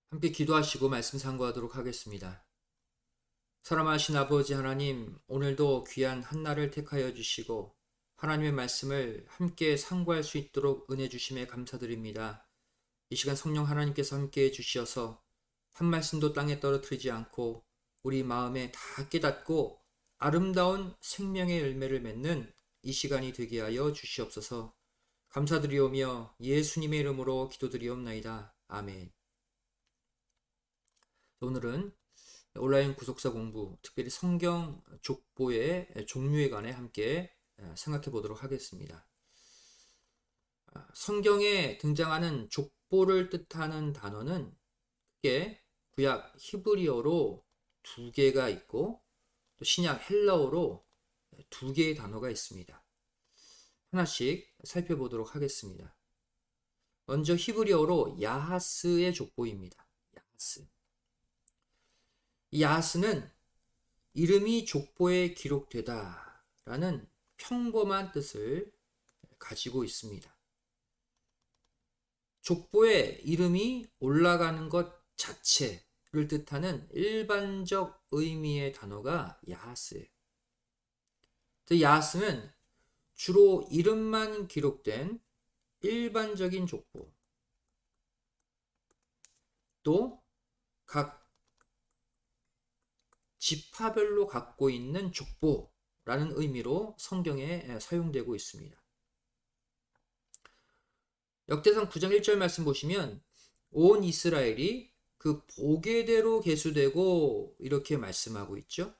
함께 기도하시고 말씀 상고하도록 하겠습니다. 사랑하신 아버지 하나님, 오늘도 귀한 한날을 택하여 주시고 하나님의 말씀을 함께 상고할 수 있도록 은혜 주심에 감사드립니다. 이 시간 성령 하나님께서 함께 해주셔서 한 말씀도 땅에 떨어뜨리지 않고 우리 마음에 다 깨닫고 아름다운 생명의 열매를 맺는 이 시간이 되게 하여 주시옵소서. 감사드리오며 예수님의 이름으로 기도드리옵나이다. 아멘. 오늘은 온라인 구속사 공부, 특별히 성경 족보의 종류에 관해 함께 생각해 보도록 하겠습니다. 성경에 등장하는 족보를 뜻하는 단어는 크게 구약 히브리어로 2개가 있고 또 신약 헬라어로 2개의 단어가 있습니다. 하나씩 살펴보도록 하겠습니다. 먼저 히브리어로 야하스의 족보입니다. 야하스. 이 야하스는 이름이 족보에 기록되다 라는 평범한 뜻을 가지고 있습니다. 족보에 이름이 올라가는 것 자체를 뜻하는 일반적 의미의 단어가 야하스예요. 야하스는 주로 이름만 기록된 일반적인 족보, 또 각 지파별로 갖고 있는 족보라는 의미로 성경에 사용되고 있습니다. 역대상 9장 1절 말씀 보시면 온 이스라엘이 그 보게대로 계수되고 이렇게 말씀하고 있죠.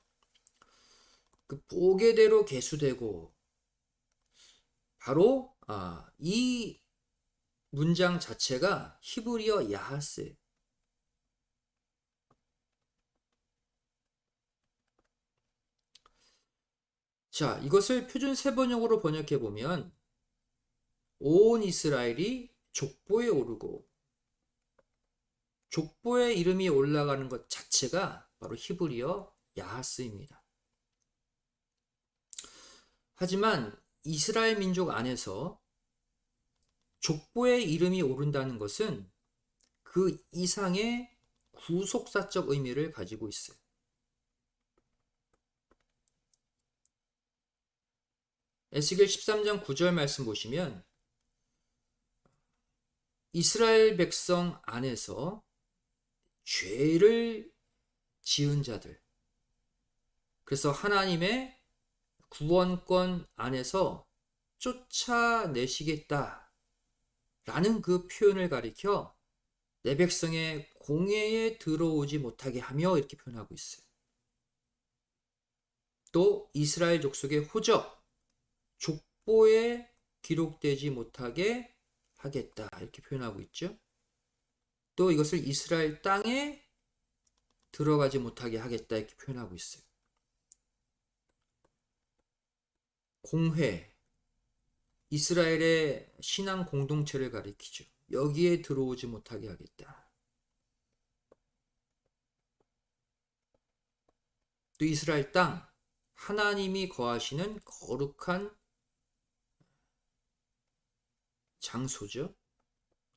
그 보게대로 계수되고 바로 이 문장 자체가 히브리어 야하스예요. 자, 이것을 표준 세번역으로 번역해 보면 온 이스라엘이 족보에 오르고 족보에 이름이 올라가는 것 자체가 바로 히브리어 야하스입니다. 하지만 이스라엘 민족 안에서 족보에 이름이 오른다는 것은 그 이상의 구속사적 의미를 가지고 있어요. 에스겔 13장 9절 말씀 보시면 이스라엘 백성 안에서 죄를 지은 자들, 그래서 하나님의 구원권 안에서 쫓아내시겠다 라는 그 표현을 가리켜 내 백성의 공회에 들어오지 못하게 하며 이렇게 표현하고 있어요. 또 이스라엘 족속의 호적, 족보에 기록되지 못하게 하겠다 이렇게 표현하고 있죠. 또 이것을 이스라엘 땅에 들어가지 못하게 하겠다 이렇게 표현하고 있어요. 공회, 이스라엘의 신앙 공동체를 가리키죠. 여기에 들어오지 못하게 하겠다. 또 이스라엘 땅, 하나님이 거하시는 거룩한 장소죠.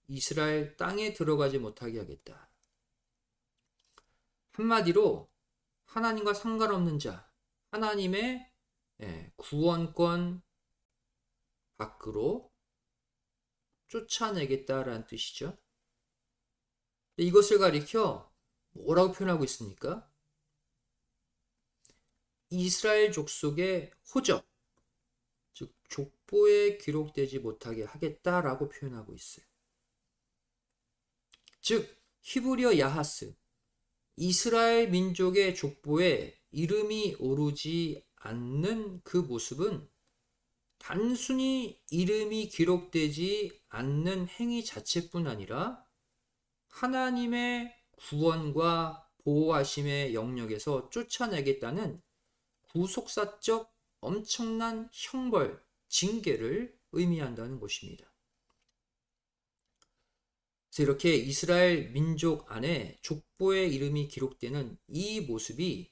이스라엘 땅에 들어가지 못하게 하겠다. 한마디로 하나님과 상관없는 자, 하나님의 구원권 밖으로 쫓아내겠다라는 뜻이죠. 이것을 가리켜 뭐라고 표현하고 있습니까? 이스라엘 족속의 호적, 즉 족보에 기록되지 못하게 하겠다라고 표현하고 있어요. 즉 히브리어 야하스, 이스라엘 민족의 족보에 이름이 오르지 않는 그 모습은 단순히 이름이 기록되지 않는 행위 자체뿐 아니라 하나님의 구원과 보호하심의 영역에서 쫓아내겠다는 구속사적 엄청난 형벌, 징계를 의미한다는 것입니다. 그래서 이렇게 이스라엘 민족 안에 족보의 이름이 기록되는 이 모습이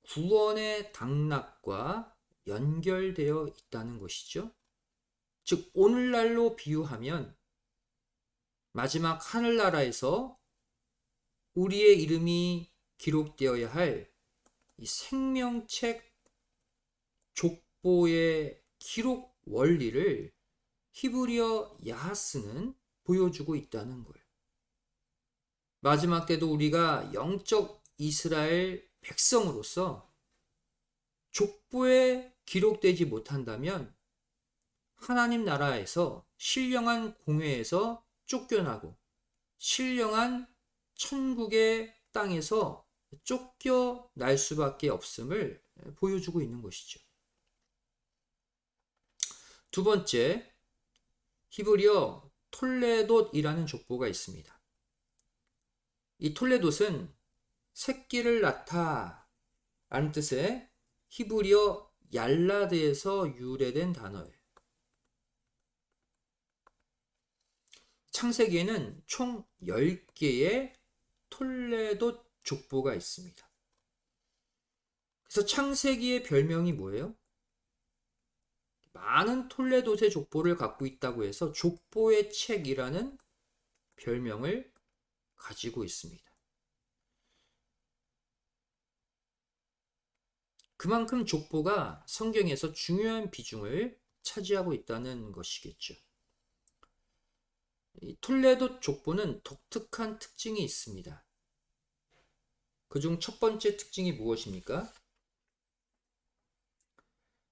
구원의 당락과 연결되어 있다는 것이죠. 즉 오늘날로 비유하면 마지막 하늘나라에서 우리의 이름이 기록되어야 할 이 생명책 족보의 기록 원리를 히브리어 야하스는 보여주고 있다는 거예요. 마지막 때도 우리가 영적 이스라엘 백성으로서 족보에 기록되지 못한다면 하나님 나라에서 신령한 공회에서 쫓겨나고 신령한 천국의 땅에서 쫓겨날 수밖에 없음을 보여주고 있는 것이죠. 두 번째, 히브리어 톨레돗이라는 족보가 있습니다. 이 톨레돗은 새끼를 낳다 라는 뜻의 히브리어 얄라드에서 유래된 단어예요. 창세기에는 총 10개의 톨레돗 족보가 있습니다. 그래서 창세기의 별명이 뭐예요? 많은 톨레돗의 족보를 갖고 있다고 해서 족보의 책이라는 별명을 가지고 있습니다. 그만큼 족보가 성경에서 중요한 비중을 차지하고 있다는 것이겠죠. 이 톨레돗 족보는 독특한 특징이 있습니다. 그중 첫 번째 특징이 무엇입니까?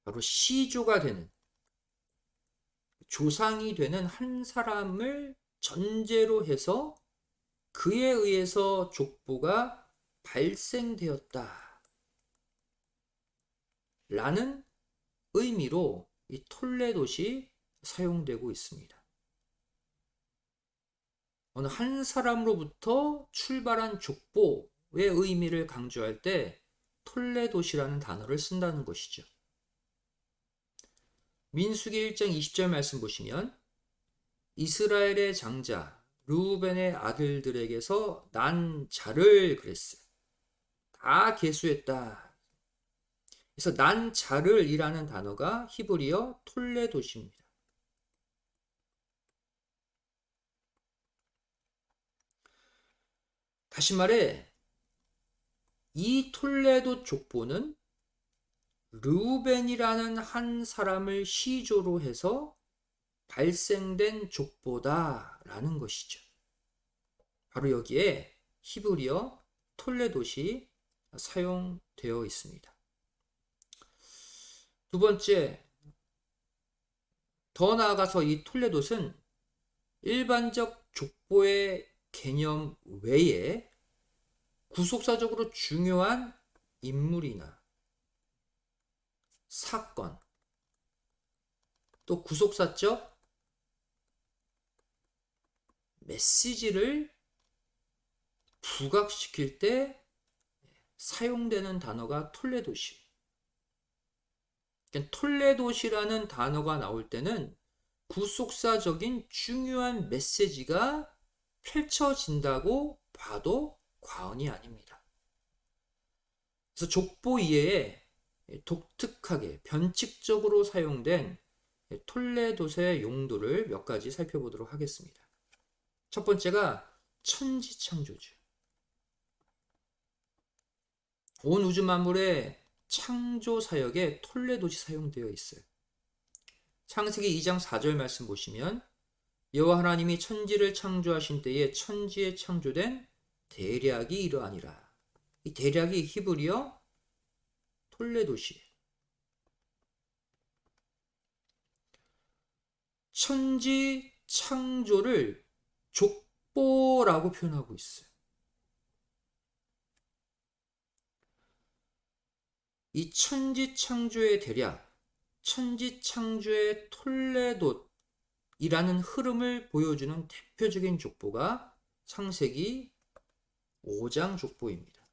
바로 시조가 되는, 조상이 되는 한 사람을 전제로 해서 그에 의해서 족보가 발생되었다 라는 의미로 이 톨레돗이 사용되고 있습니다. 어느 한 사람으로부터 출발한 족보의 의미를 강조할 때 톨레돗이라는 단어를 쓴다는 것이죠. 민수기 1장 20절 말씀 보시면 이스라엘의 장자 르우벤의 아들들에게서 난 자를 그랬어요. 다 계수했다. 그래서 난 자를 이라는 단어가 히브리어 톨레돗입니다. 다시 말해 이 톨레돗 족보는 르우벤이라는 한 사람을 시조로 해서 발생된 족보다라는 것이죠. 바로 여기에 히브리어 톨레돗이 사용되어 있습니다. 두 번째, 더 나아가서 이 톨레돗은 일반적 족보의 개념 외에 구속사적으로 중요한 인물이나 사건, 또 구속사적 메시지를 부각시킬 때 사용되는 단어가 톨레돗이에요. 그러니까 톨레돗이라는 단어가 나올 때는 구속사적인 중요한 메시지가 펼쳐진다고 봐도 과언이 아닙니다. 그래서 족보 이외에 독특하게 변칙적으로 사용된 톨레돗의 용도를 몇 가지 살펴보도록 하겠습니다. 첫 번째가 천지창조죠. 온 우주 만물의 창조 사역에 톨레돗이 사용되어 있어요. 창세기 2장 4절 말씀 보시면 여호와 하나님이 천지를 창조하신 때에 천지에 창조된 대략이 이러하니라. 이 대략이 히브리어 톨레돗이에요. 천지 창조를 족보라고 표현하고 있어요. 이 천지 창조의 대략, 천지 창조의 톨레돗이라는 흐름을 보여주는 대표적인 족보가 창세기 5장 족보입니다.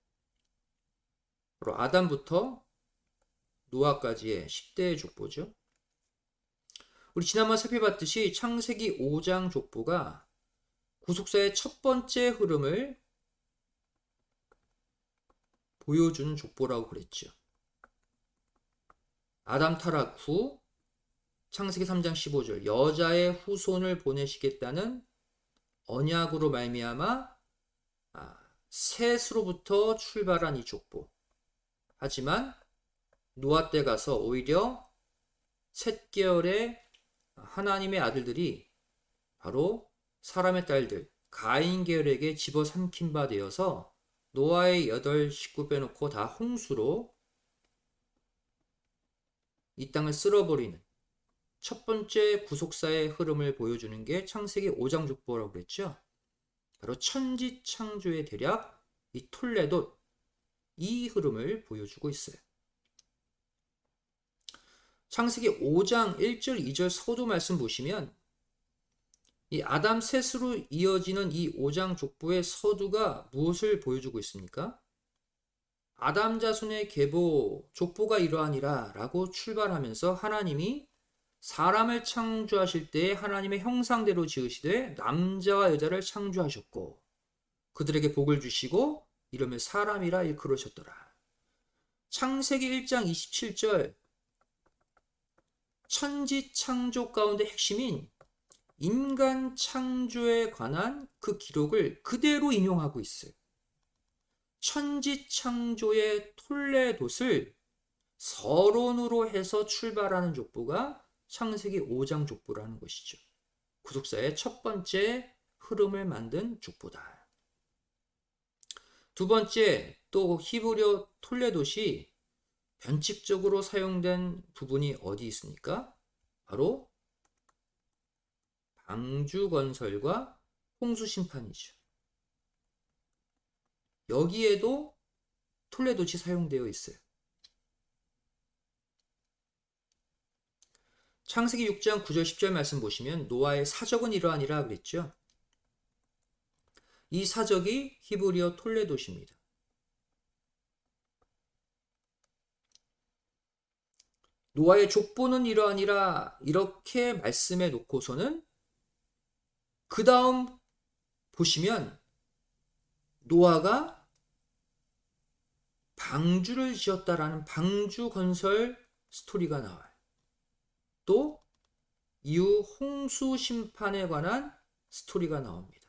바로 아담부터 노아까지의 10대의 족보죠. 우리 지난번 살펴봤듯이 창세기 5장 족보가 구속사의 첫 번째 흐름을 보여주는 족보라고 그랬죠. 아담 타락 후 창세기 3장 15절 여자의 후손을 보내시겠다는 언약으로 말미암아 셋으로부터 출발한 이 족보. 하지만 노아 때 가서 오히려 셋 계열의 하나님의 아들들이 바로 사람의 딸들 가인 계열에게 집어삼킨 바 되어서 노아의 8식구 빼놓고 다 홍수로 이 땅을 쓸어버리는 첫 번째 구속사의 흐름을 보여주는 게 창세기 5장 족보라고 그랬죠. 바로 천지창조의 대략 이 톨레도 이 흐름을 보여주고 있어요. 창세기 5장 1절 2절 서두 말씀 보시면 이 아담 셋으로 이어지는 이 5장 족보의 서두가 무엇을 보여주고 있습니까? 아담 자손의 계보 족보가 이러하니라 라고 출발하면서 하나님이 사람을 창조하실 때 하나님의 형상대로 지으시되 남자와 여자를 창조하셨고 그들에게 복을 주시고 이름을 사람이라 일컬으셨더라. 창세기 1장 27절 천지 창조 가운데 핵심인 인간 창조에 관한 그 기록을 그대로 인용하고 있어요. 천지 창조의 톨레돛을 서론으로 해서 출발하는 족보가 창세기 5장 족보라는 것이죠. 구속사의 첫 번째 흐름을 만든 족보다. 두 번째, 또 히브리어 톨레돛이 변칙적으로 사용된 부분이 어디 있습니까? 바로 방주 건설과 홍수 심판이죠. 여기에도 톨레돛이 사용되어 있어요. 창세기 6장 9절 10절 말씀 보시면 노아의 사적은 이러하니라 그랬죠. 이 사적이 히브리어 톨레돛입니다. 노아의 족보는 이러하니라 이렇게 말씀해 놓고서는 그 다음 보시면 노아가 방주를 지었다라는 방주 건설 스토리가 나와요. 또 이후 홍수 심판에 관한 스토리가 나옵니다.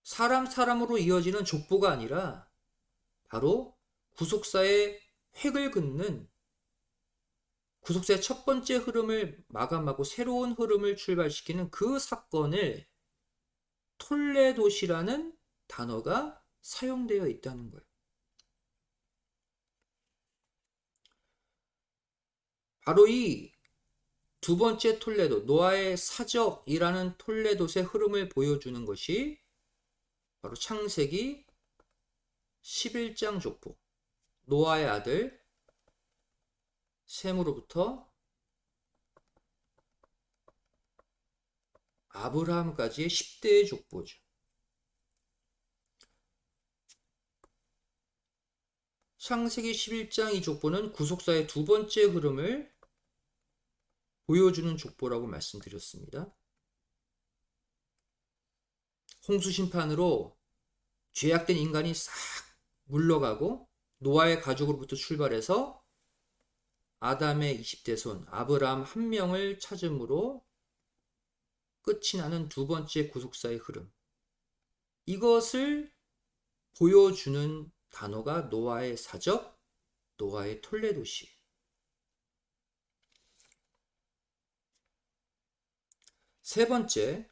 사람으로 이어지는 족보가 아니라 바로 구속사의 획을 긋는 구속사의 첫 번째 흐름을 마감하고 새로운 흐름을 출발시키는 그 사건을 톨레돛이라는 단어가 사용되어 있다는 거예요. 바로 이 두 번째 톨레돛, 노아의 사적이라는 톨레돛의 흐름을 보여주는 것이 바로 창세기 11장 족보. 노아의 아들 셈으로부터 아브라함까지의 10대의 족보죠. 창세기 11장 이 족보는 구속사의 두 번째 흐름을 보여주는 족보라고 말씀드렸습니다. 홍수 심판으로 죄악된 인간이 싹 물러가고 노아의 가족으로부터 출발해서 아담의 20대 손 아브라함 한 명을 찾음으로 끝이 나는 두 번째 구속사의 흐름. 이것을 보여주는 단어가 노아의 사적, 노아의 톨레돛이. 세 번째,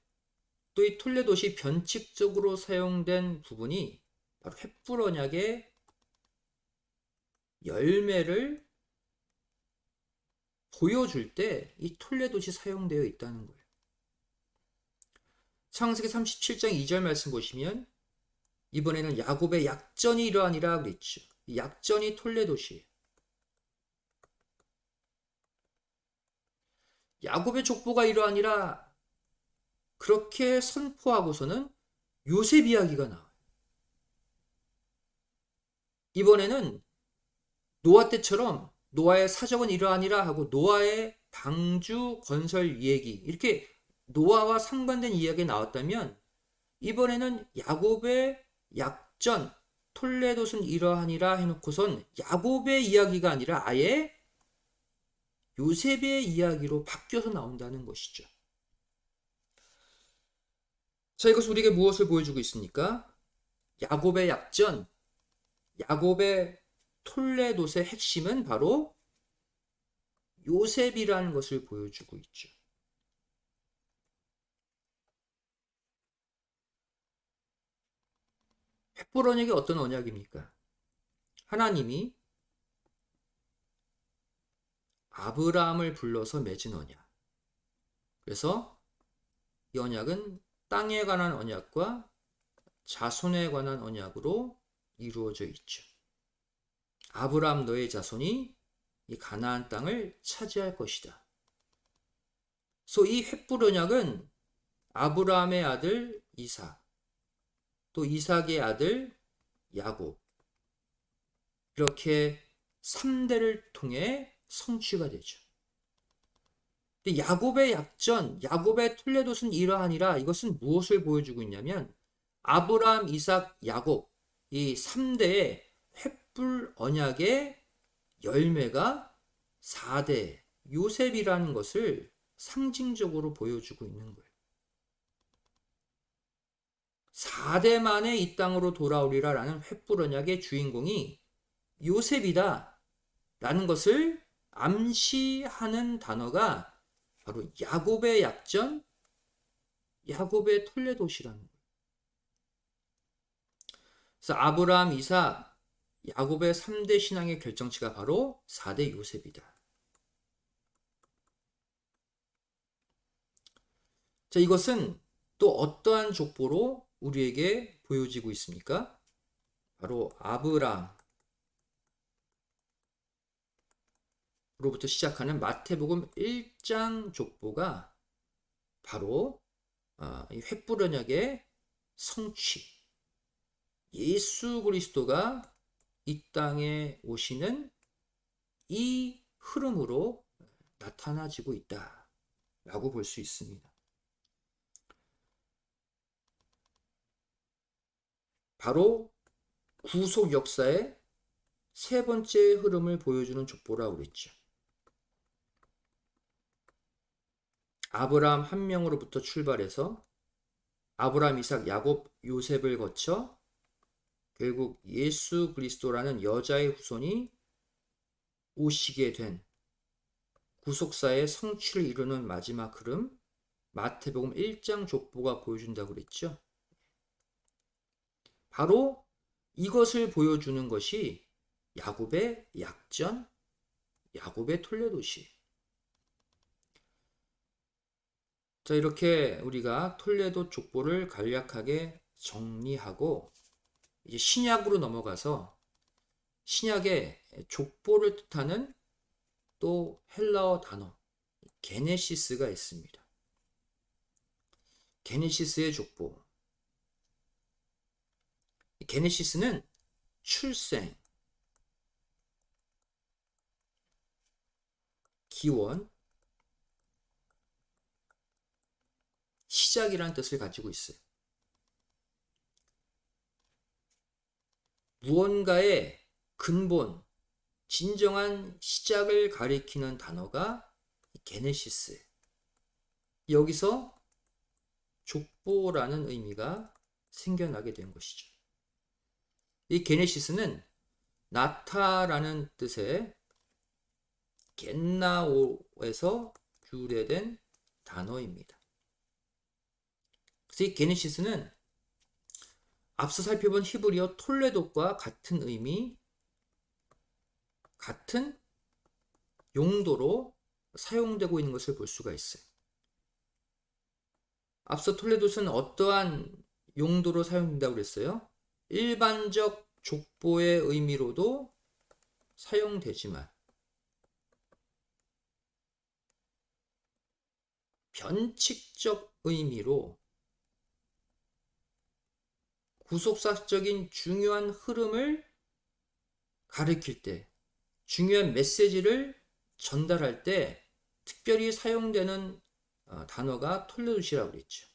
또 이 톨레돛이 변칙적으로 사용된 부분이 바로 횃불 언약의 열매를 보여줄 때 이 톨레돛이 사용되어 있다는 거예요. 창세기 37장 2절 말씀 보시면 이번에는 야곱의 약전이 이러하니라 그랬죠. 이 약전이 톨레돛이에요. 야곱의 족보가 이러하니라 그렇게 선포하고서는 요셉 이야기가 나와요. 이번에는 노아 때처럼 노아의 사적은 이러하니라 하고 노아의 방주 건설 얘기 이렇게 노아와 상관된 이야기가 나왔다면 이번에는 야곱의 약전 톨레돛은 이러하니라 해놓고선 야곱의 이야기가 아니라 아예 요셉의 이야기로 바뀌어서 나온다는 것이죠. 자, 이것은 우리에게 무엇을 보여주고 있습니까? 야곱의 약전, 야곱의 톨레돗의 핵심은 바로 요셉이라는 것을 보여주고 있죠. 횃불 언약이 어떤 언약입니까? 하나님이 아브라함을 불러서 맺은 언약. 그래서 이 언약은 땅에 관한 언약과 자손에 관한 언약으로 이루어져 있죠. 아브라함 너의 자손이 이 가나안 땅을 차지할 것이다. 그래서 이 횃불 언약은 아브라함의 아들 이삭, 또 이삭의 아들 야곱, 이렇게 3대를 통해 성취가 되죠. 근데 야곱의 약전, 야곱의 톨레돗은 이러하니라, 이것은 무엇을 보여주고 있냐면 아브라함, 이삭, 야곱 이 3대의 횃불 언약의 열매가 4대 요셉이라는 것을 상징적으로 보여주고 있는 거예요. 4대 만에 이 땅으로 돌아오리라 라는 횃불 언약의 주인공이 요셉이다 라는 것을 암시하는 단어가 바로 야곱의 약전, 야곱의 톨레돗이라는 거예요. 그래서 아브라함, 이삭, 야곱의 3대 신앙의 결정체가 바로 4대 요셉이다. 자, 이것은 또 어떠한 족보로 우리에게 보여지고 있습니까? 바로 아브라함으로부터 시작하는 마태복음 1장 족보가 바로 이 횃불 언약의 성취, 예수 그리스도가 이 땅에 오시는 이 흐름으로 나타나지고 있다라고 볼 수 있습니다. 바로 구속 역사의 세 번째 흐름을 보여주는 족보라고 그랬죠. 아브라함 한 명으로부터 출발해서 아브라함, 이삭, 야곱, 요셉을 거쳐 결국 예수 그리스도라는 여자의 후손이 오시게 된 구속사의 성취를 이루는 마지막 흐름, 마태복음 1장 족보가 보여준다고 그랬죠. 바로 이것을 보여주는 것이 야곱의 약전, 야곱의 톨레돗이. 자, 이렇게 우리가 톨레돗 족보를 간략하게 정리하고 이제 신약으로 넘어가서 신약의 족보를 뜻하는 또 헬라어 단어 게네시스가 있습니다. 게네시스의 족보. 게네시스는 출생, 기원, 시작이라는 뜻을 가지고 있어요. 무언가의 근본, 진정한 시작을 가리키는 단어가 게네시스. 여기서 족보라는 의미가 생겨나게 된 것이죠. 이 게네시스는 나타라는 뜻의 겟나오에서 유래된 단어입니다. 그래서 이 게네시스는 앞서 살펴본 히브리어 톨레돗과 같은 의미, 같은 용도로 사용되고 있는 것을 볼 수가 있어요. 앞서 톨레돗은 어떠한 용도로 사용된다고 그랬어요? 일반적 족보의 의미로도 사용되지만 변칙적 의미로 구속사적인 중요한 흐름을 가리킬 때, 중요한 메시지를 전달할 때 특별히 사용되는 단어가 톨레돗이라고 그랬죠.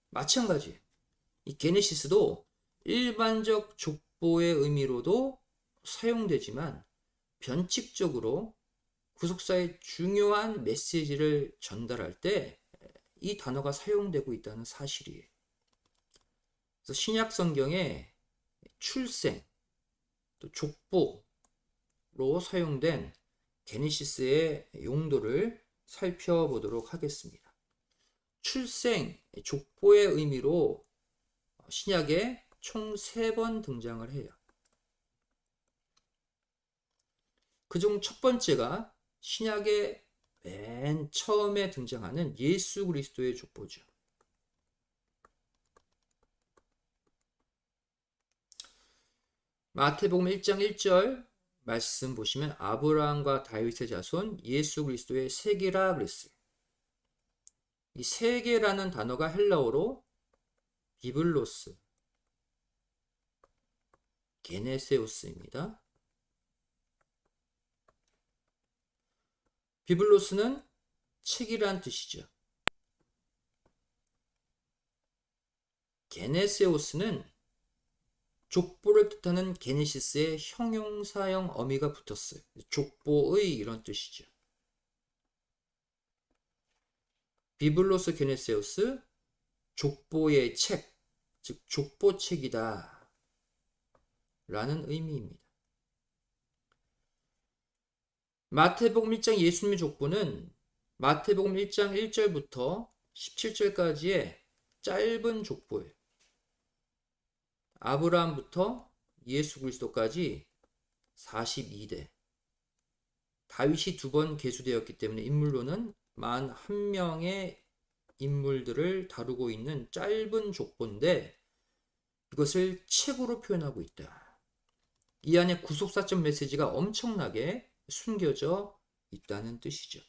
마찬가지, 이 게네시스도 일반적 족보의 의미로도 사용되지만 변칙적으로 구속사의 중요한 메시지를 전달할 때 이 단어가 사용되고 있다는 사실이에요. 그래서 신약 성경에 출생, 또 족보로 사용된 게네시스의 용도를 살펴보도록 하겠습니다. 출생, 족보의 의미로 신약에 총 3번 등장을 해요. 그중 첫 번째가 신약의 맨 처음에 등장하는 예수 그리스도의 족보죠. 마태복음 1장 1절 말씀 보시면 아브라함과 다윗의 자손 예수 그리스도의 세계라 그랬어요. 이 세계라는 단어가 헬라어로 비블로스, 게네세우스입니다. 비블로스는 책이란 뜻이죠. 게네세우스는 족보를 뜻하는 게네시스의 형용사형 어미가 붙었어요. 족보의 이런 뜻이죠. 비블로스 게네세우스, 족보의 책, 즉 족보책이다 라는 의미입니다. 마태복음 1장 예수님의 족보는 마태복음 1장 1절부터 17절까지의 짧은 족보예요. 아브라함부터 예수 그리스도까지 42대. 다윗이 2번 계수되었기 때문에 인물로는 41명의 인물들을 다루고 있는 짧은 족보인데 이것을 책으로 표현하고 있다. 이 안에 구속사적 메시지가 엄청나게 숨겨져 있다는 뜻이죠.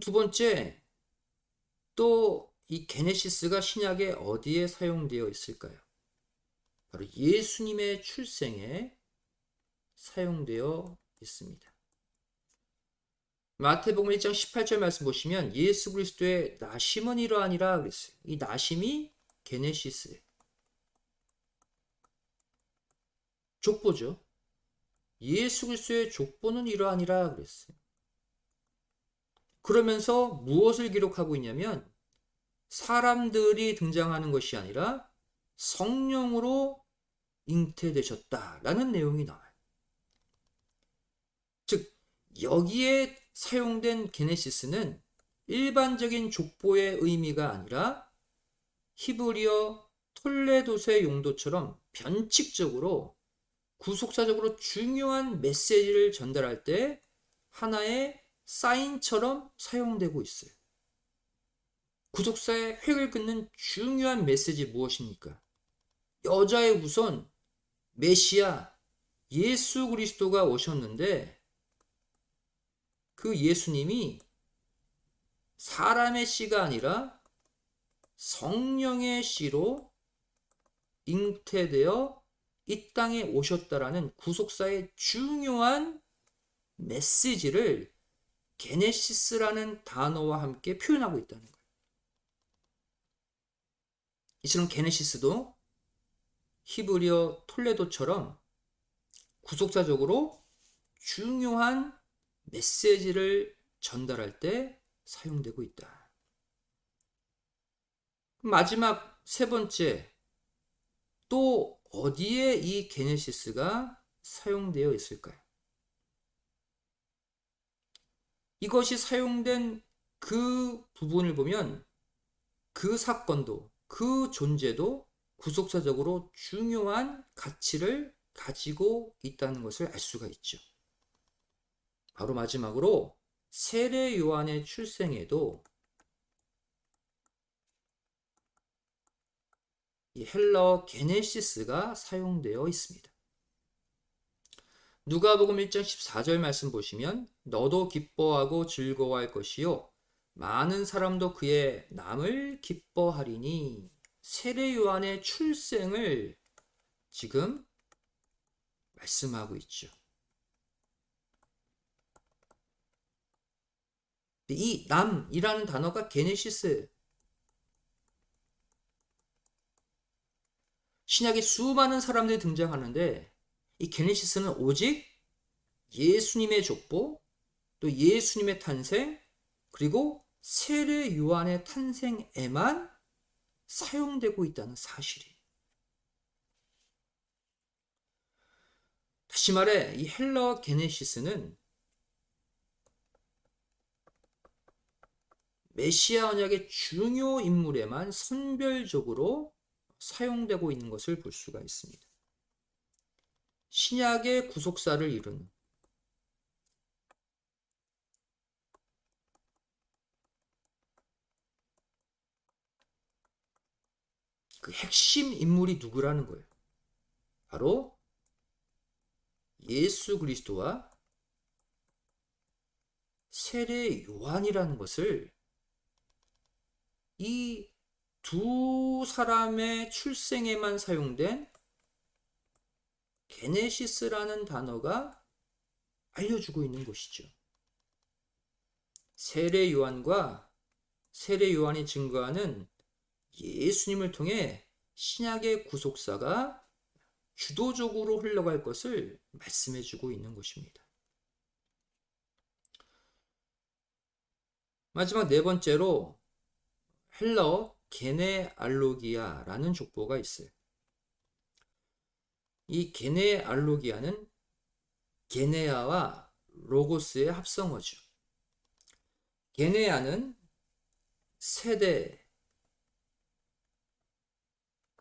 두 번째, 또 이 게네시스가 신약에 어디에 사용되어 있을까요? 바로 예수님의 출생에 사용되어 있습니다. 마태복음 1장 18절 말씀 보시면 예수 그리스도의 나심은 이러하니라 그랬어요. 이 나심이 게네시스예요. 족보죠. 예수 그리스도의 족보는 이러하니라 그랬어요. 그러면서 무엇을 기록하고 있냐면 사람들이 등장하는 것이 아니라 성령으로 잉태되셨다라는 내용이 나와요. 즉 여기에 사용된 게네시스는 일반적인 족보의 의미가 아니라 히브리어 톨레도서의 용도처럼 변칙적으로 구속사적으로 중요한 메시지를 전달할 때 하나의 사인처럼 사용되고 있어요. 구속사의 획을 긋는 중요한 메시지 무엇입니까? 여자의 우선 메시아 예수 그리스도가 오셨는데 그 예수님이 사람의 씨가 아니라 성령의 씨로 잉태되어 이 땅에 오셨다라는 구속사의 중요한 메시지를 게네시스라는 단어와 함께 표현하고 있다는 거예요. 이처럼 게네시스도 히브리어 톨레도처럼 구속사적으로 중요한 메시지를 전달할 때 사용되고 있다. 마지막 세 번째, 또 어디에 이 게네시스가 사용되어 있을까요? 이것이 사용된 그 부분을 보면 그 사건도 그 존재도 구속사적으로 중요한 가치를 가지고 있다는 것을 알 수가 있죠. 바로 마지막으로 세례 요한의 출생에도 이 헬라어 게네시스가 사용되어 있습니다. 누가복음 1장 14절 말씀 보시면 너도 기뻐하고 즐거워할 것이요 많은 사람도 그의 남을 기뻐하리니 세례 요한의 출생을 지금 말씀하고 있죠. 이 남이라는 단어가 게네시스, 신약에 수많은 사람들이 등장하는데 이 게네시스는 오직 예수님의 족보, 또 예수님의 탄생, 그리고 세례 요한의 탄생에만 사용되고 있다는 사실이. 다시 말해 이 헬라어 게네시스는 메시아 언약의 중요 인물에만 선별적으로 사용되고 있는 것을 볼 수가 있습니다. 신약의 구속사를 이루는 그 핵심 인물이 누구라는 거예요. 바로 예수 그리스도와 세례 요한이라는 것을 이 두 사람의 출생에만 사용된 게네시스라는 단어가 알려주고 있는 것이죠. 세례 요한과 세례 요한이 증거하는 예수님을 통해 신약의 구속사가 주도적으로 흘러갈 것을 말씀해 주고 있는 것입니다. 마지막 네 번째로 헬라어 게네알로기아라는 족보가 있어요. 이 게네알로기아는 게네아와 로고스의 합성어죠. 게네아는 세대,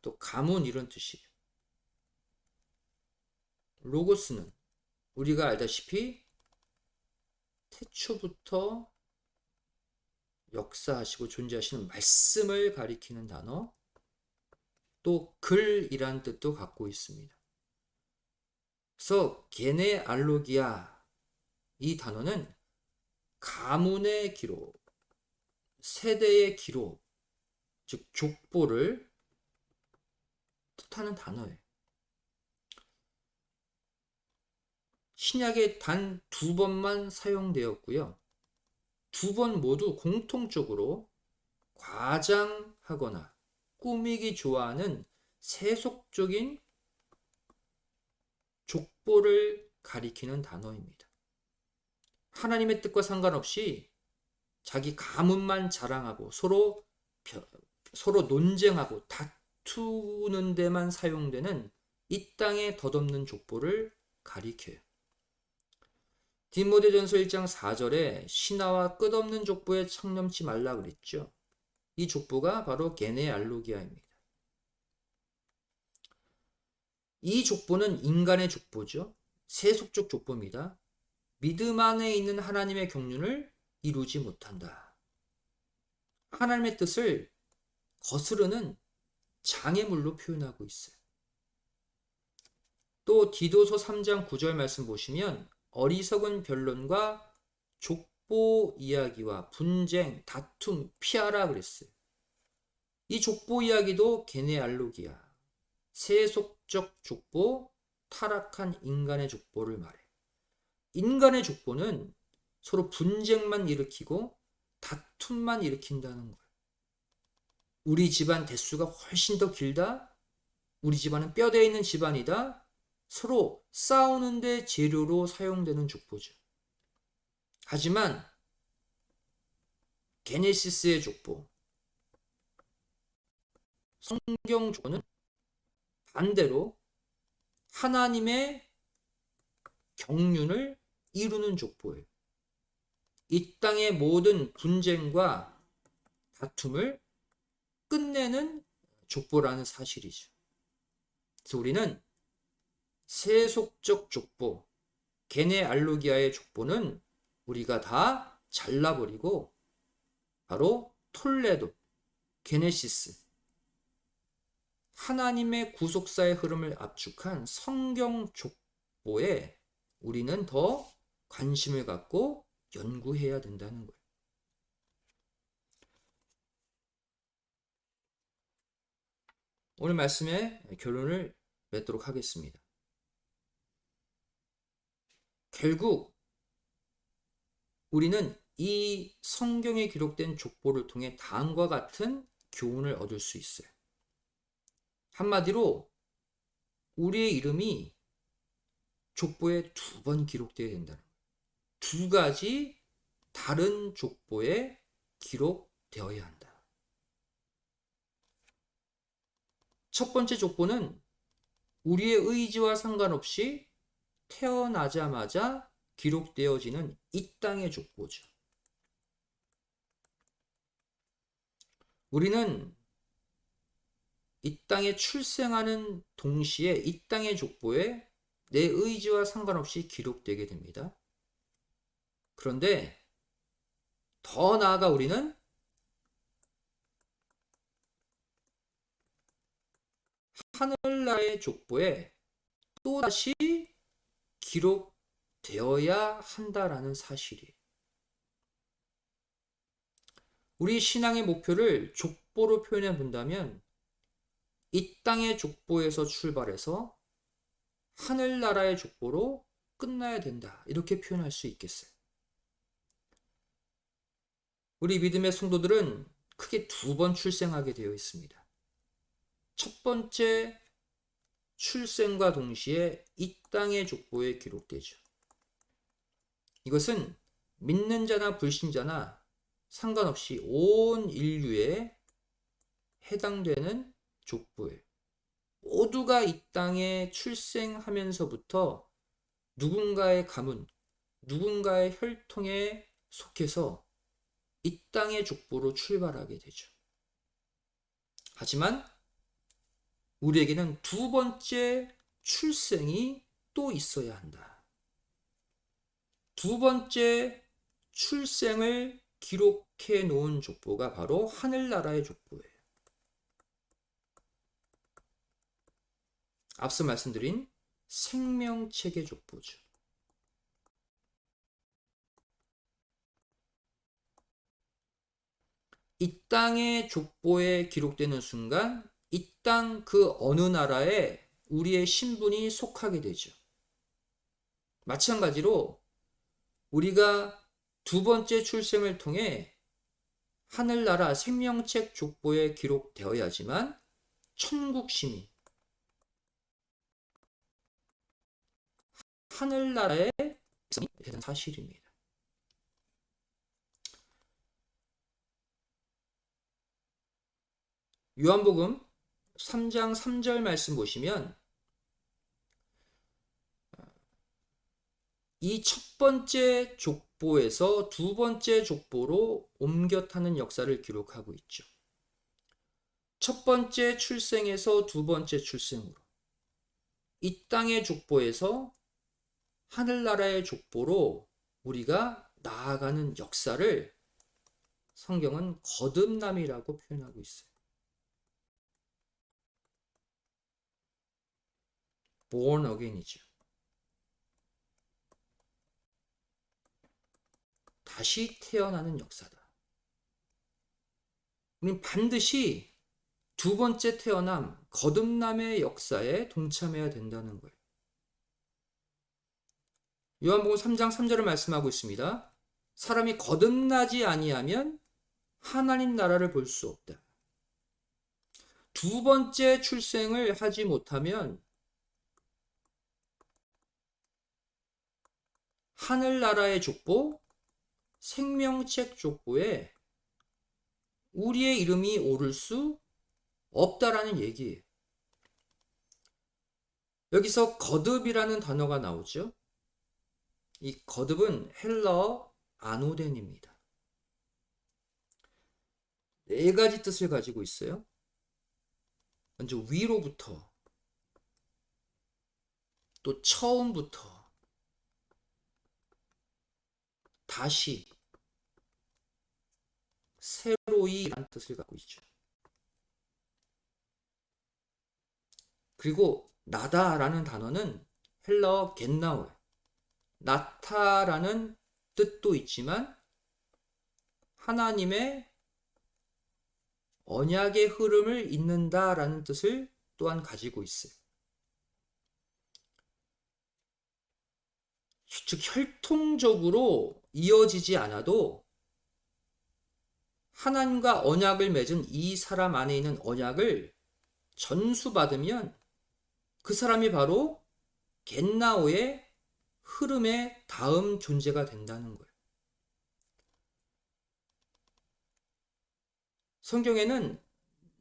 또 가문 이런 뜻이에요. 로고스는 우리가 알다시피 태초부터 역사하시고 존재하시는 말씀을 가리키는 단어, 또 글이란 뜻도 갖고 있습니다. 그래서 게네알로기아 이 단어는 가문의 기록, 세대의 기록, 즉 족보를 뜻하는 단어예요. 신약에 단 2번만 사용되었고요. 2번 모두 공통적으로 과장하거나 꾸미기 좋아하는 세속적인 족보를 가리키는 단어입니다. 하나님의 뜻과 상관없이 자기 가문만 자랑하고 서로 논쟁하고 다투는 데만 사용되는 이 땅에 덧없는 족보를 가리켜요. 디모데전서 1장 4절에 신하와 끝없는 족보에 청렴치 말라 그랬죠. 이 족보가 바로 게네알로기아입니다. 이 족보는 인간의 족보죠. 세속적 족보입니다. 믿음 안에 있는 하나님의 경륜을 이루지 못한다. 하나님의 뜻을 거스르는 장애물로 표현하고 있어요. 또 디도서 3장 9절 말씀 보시면 어리석은 변론과 족보 이야기와 분쟁, 다툼 피하라 그랬어요. 이 족보 이야기도 게네알로기아, 세속적 족보, 타락한 인간의 족보를 말해. 인간의 족보는 서로 분쟁만 일으키고 다툼만 일으킨다는 거예요. 우리 집안 대수가 훨씬 더 길다? 우리 집안은 뼈대 있는 집안이다? 서로 싸우는데 재료로 사용되는 족보죠. 하지만 게네시스의 족보, 성경 족보는 반대로 하나님의 경륜을 이루는 족보예요. 이 땅의 모든 분쟁과 다툼을 끝내는 족보라는 사실이죠. 그래서 우리는 세속적 족보, 게네알로기아의 족보는 우리가 다 잘라버리고 바로 톨레도, 게네시스, 하나님의 구속사의 흐름을 압축한 성경 족보에 우리는 더 관심을 갖고 연구해야 된다는 거예요. 오늘 말씀의 결론을 맺도록 하겠습니다. 결국 우리는 이 성경에 기록된 족보를 통해 다음과 같은 교훈을 얻을 수 있어요. 한마디로 우리의 이름이 족보에 2번 기록되어야 된다는 거예요. 2가지 다른 족보에 기록되어야 한다. 첫 번째 족보는 우리의 의지와 상관없이 태어나자마자 기록되어지는 이 땅의 족보죠. 우리는 이 땅에 출생하는 동시에 이 땅의 족보에 내 의지와 상관없이 기록되게 됩니다. 그런데 더 나아가 우리는 하늘나라의 족보에 또다시 기록되어야 한다라는 사실이에요. 우리 신앙의 목표를 족보로 표현해 본다면 이 땅의 족보에서 출발해서 하늘나라의 족보로 끝나야 된다. 이렇게 표현할 수 있겠어요. 우리 믿음의 성도들은 크게 두 번 출생하게 되어 있습니다. 첫 번째 출생과 동시에 이 땅의 족보에 기록되죠. 이것은 믿는 자나 불신자나 상관없이 온 인류에 해당되는 족보예요. 모두가 이 땅에 출생하면서부터 누군가의 가문, 누군가의 혈통에 속해서 이 땅의 족보로 출발하게 되죠. 하지만 우리에게는 두 번째 출생이 또 있어야 한다. 두 번째 출생을 기록해 놓은 족보가 바로 하늘나라의 족보예요. 앞서 말씀드린 생명책의 족보죠. 이 땅의 족보에 기록되는 순간 이 땅 그 어느 나라에 우리의 신분이 속하게 되죠. 마찬가지로 우리가 두 번째 출생을 통해 하늘나라 생명책 족보에 기록되어야지만 천국 시민, 하늘나라의 백성이 되는 사실입니다. 요한복음 3장 3절 말씀 보시면 이 첫 번째 족보에서 두 번째 족보로 옮겨 타는 역사를 기록하고 있죠. 첫 번째 출생에서 두 번째 출생으로 이 땅의 족보에서 하늘나라의 족보로 우리가 나아가는 역사를 성경은 거듭남이라고 표현하고 있어요. born again이죠. 다시 태어나는 역사다. 우리는 반드시 두 번째 태어남, 거듭남의 역사에 동참해야 된다는 거예요. 요한복음 3장 3절을 말씀하고 있습니다. 사람이 거듭나지 아니하면 하나님 나라를 볼 수 없다. 두 번째 출생을 하지 못하면 하늘나라의 족보, 생명책 족보에 우리의 이름이 오를 수 없다라는 얘기예요. 여기서 거듭이라는 단어가 나오죠. 이 거듭은 헬라어 아노덴입니다. 네 가지 뜻을 가지고 있어요. 먼저 위로부터, 또 처음부터, 다시, 새로이 라는 뜻을 갖고 있죠. 그리고 나다라는 단어는 헬라어 겟나오예요. 나타라는 뜻도 있지만 하나님의 언약의 흐름을 잇는다라는 뜻을 또한 가지고 있어요. 즉 혈통적으로 이어지지 않아도 하나님과 언약을 맺은 이 사람 안에 있는 언약을 전수받으면 그 사람이 바로 겟나오의 흐름의 다음 존재가 된다는 거예요. 성경에는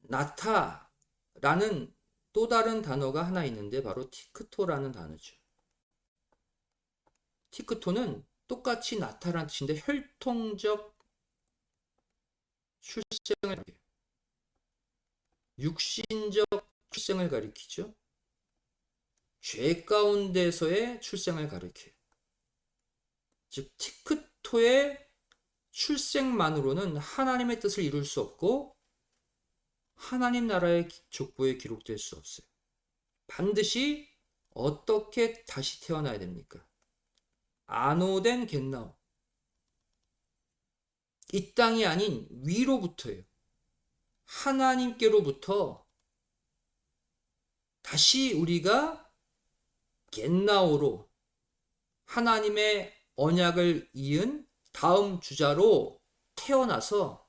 나타라는 또 다른 단어가 하나 있는데 바로 티크토라는 단어죠. 티크토는 똑같이 나타난 뜻인데 혈통적 출생을 가리켜요. 육신적 출생을 가리키죠. 죄 가운데서의 출생을 가리켜요. 즉 티크토의 출생만으로는 하나님의 뜻을 이룰 수 없고 하나님 나라의 족보에 기록될 수 없어요. 반드시 어떻게 다시 태어나야 됩니까? 아노된 겟나오. 이 땅이 아닌 위로부터예요. 하나님께로부터 다시 우리가 겟나오로 하나님의 언약을 이은 다음 주자로 태어나서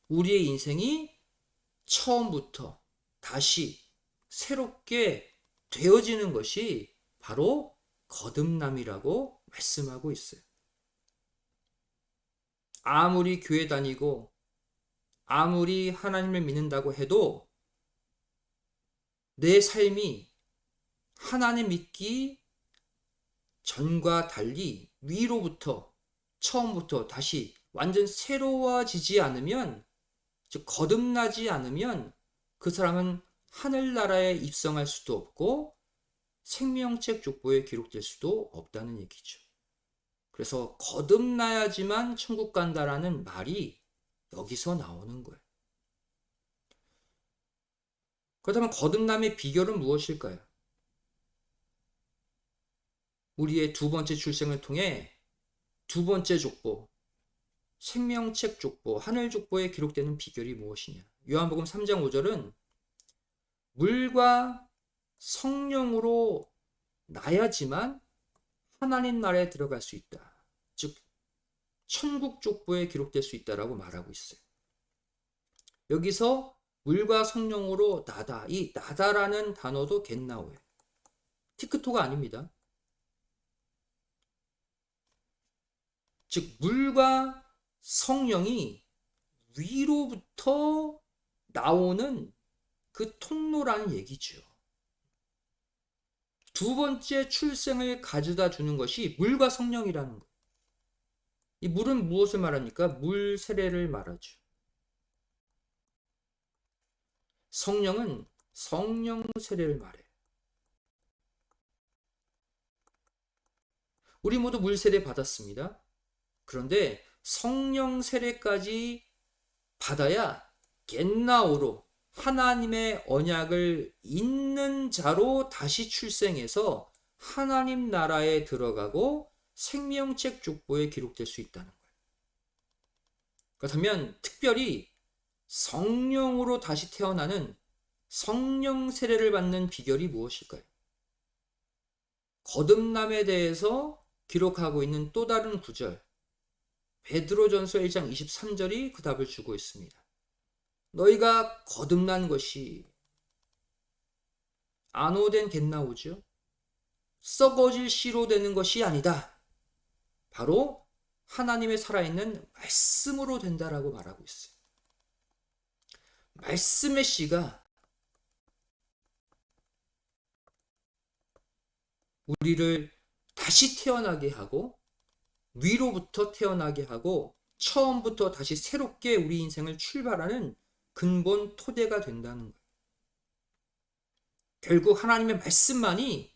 우리의 인생이 처음부터 다시 새롭게 되어지는 것이 바로 거듭남이라고 말씀하고 있어요. 아무리 교회 다니고 아무리 하나님을 믿는다고 해도 내 삶이 하나님 믿기 전과 달리 위로부터 처음부터 다시 완전 새로워지지 않으면, 즉 거듭나지 않으면 그 사람은 하늘나라에 입성할 수도 없고 생명책 족보에 기록될 수도 없다는 얘기죠. 그래서 거듭나야지만 천국 간다라는 말이 여기서 나오는 거예요. 그렇다면 거듭남의 비결은 무엇일까요? 우리의 두 번째 출생을 통해 두 번째 족보, 생명책 족보, 하늘 족보에 기록되는 비결이 무엇이냐? 요한복음 3장 5절은 물과 성령으로 나야지만 하나님 나라에 들어갈 수 있다. 즉 천국 족보에 기록될 수 있다라고 말하고 있어요. 여기서 물과 성령으로 나다, 이 나다라는 단어도 겟나오예요. 티크토가 아닙니다. 즉 물과 성령이 위로부터 나오는 그 통로라는 얘기죠. 두 번째 출생을 가져다 주는 것이 물과 성령이라는 것. 이 물은 무엇을 말합니까? 물 세례를 말하죠. 성령은 성령 세례를 말해요. 우리 모두 물 세례 받았습니다. 그런데 성령 세례까지 받아야 겟나오로 하나님의 언약을 잇는 자로 다시 출생해서 하나님 나라에 들어가고 생명책 족보에 기록될 수 있다는 거예요. 그렇다면 특별히 성령으로 다시 태어나는 성령 세례를 받는 비결이 무엇일까요? 거듭남에 대해서 기록하고 있는 또 다른 구절, 베드로전서 1장 23절이 그 답을 주고 있습니다. 너희가 거듭난 것이 아노된 겟나오죠. 썩어질 씨로 되는 것이 아니다. 바로 하나님의 살아있는 말씀으로 된다라고 말하고 있어요. 말씀의 씨가 우리를 다시 태어나게 하고 위로부터 태어나게 하고 처음부터 다시 새롭게 우리 인생을 출발하는 근본 토대가 된다는 거예요. 결국 하나님의 말씀만이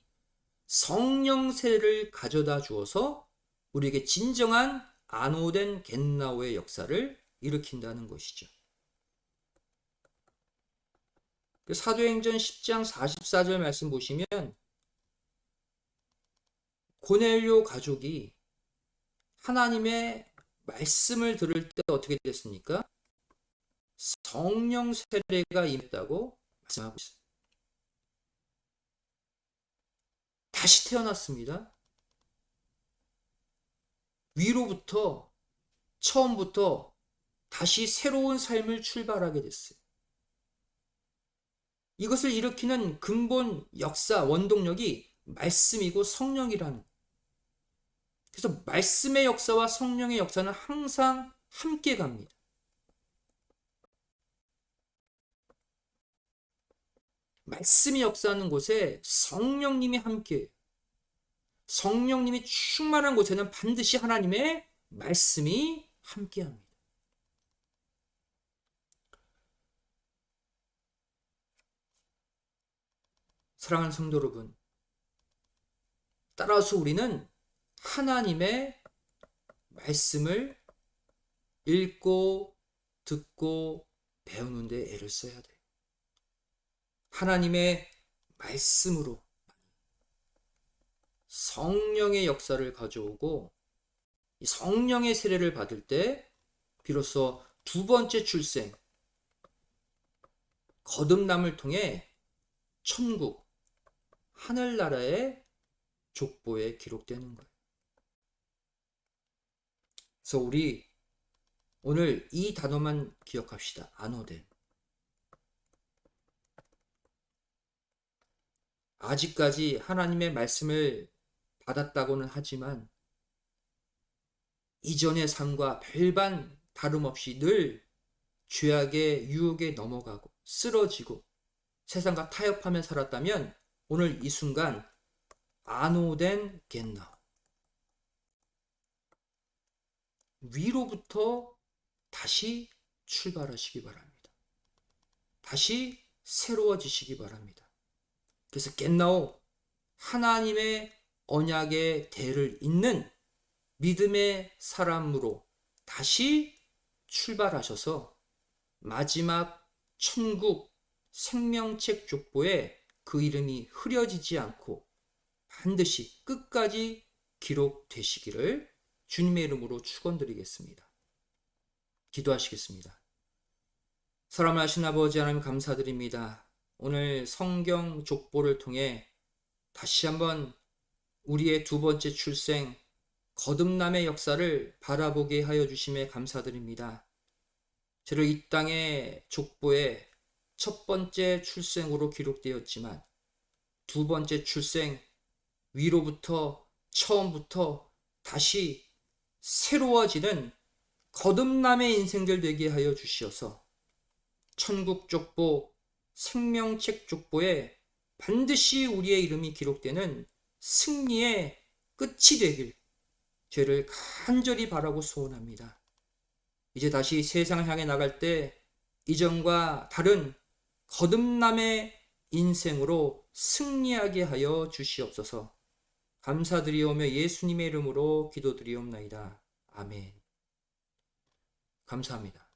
성령 세례를 가져다 주어서 우리에게 진정한 아노된 겟나오의 역사를 일으킨다는 것이죠. 사도행전 10장 44절 말씀 보시면 고넬료 가족이 하나님의 말씀을 들을 때 어떻게 됐습니까? 성령 세례가 임했다고 말씀하고 있어요. 다시 태어났습니다. 위로부터 처음부터 다시 새로운 삶을 출발하게 됐어요. 이것을 일으키는 근본 역사, 원동력이 말씀이고 성령이라는. 그래서 말씀의 역사와 성령의 역사는 항상 함께 갑니다. 말씀이 역사하는 곳에 성령님이 함께해요. 성령님이 충만한 곳에는 반드시 하나님의 말씀이 함께합니다. 사랑하는 성도 여러분, 따라서 우리는 하나님의 말씀을 읽고 듣고 배우는데 애를 써야 돼요. 하나님의 말씀으로 성령의 역사를 가져오고 이 성령의 세례를 받을 때 비로소 두 번째 출생, 거듭남을 통해 천국, 하늘나라의 족보에 기록되는 거예요. 그래서 우리 오늘 이 단어만 기억합시다. 안호된. 아직까지 하나님의 말씀을 받았다고는 하지만 이전의 삶과 별반 다름없이 늘 죄악의 유혹에 넘어가고 쓰러지고 세상과 타협하며 살았다면 오늘 이 순간 안호된 겟나우, 위로부터 다시 출발하시기 바랍니다. 다시 새로워지시기 바랍니다. 그래서 겟나우, 하나님의 언약의 대를 잇는 믿음의 사람으로 다시 출발하셔서 마지막 천국 생명책 족보에 그 이름이 흐려지지 않고 반드시 끝까지 기록되시기를 주님의 이름으로 축원드리겠습니다. 기도하시겠습니다. 사랑을 하신 아버지 하나님 감사드립니다. 오늘 성경 족보를 통해 다시 한번 우리의 두 번째 출생, 거듭남의 역사를 바라보게 하여 주심에 감사드립니다. 저를 이 땅의 족보에 첫 번째 출생으로 기록되었지만 두 번째 출생, 위로부터 처음부터 다시 새로워지는 거듭남의 인생들 되게 하여 주시어서 천국 족보, 생명책 족보에 반드시 우리의 이름이 기록되는 승리의 끝이 되길 죄를 간절히 바라고 소원합니다. 이제 다시 세상을 향해 나갈 때 이전과 다른 거듭남의 인생으로 승리하게 하여 주시옵소서. 감사드리오며 예수님의 이름으로 기도드리옵나이다. 아멘. 감사합니다.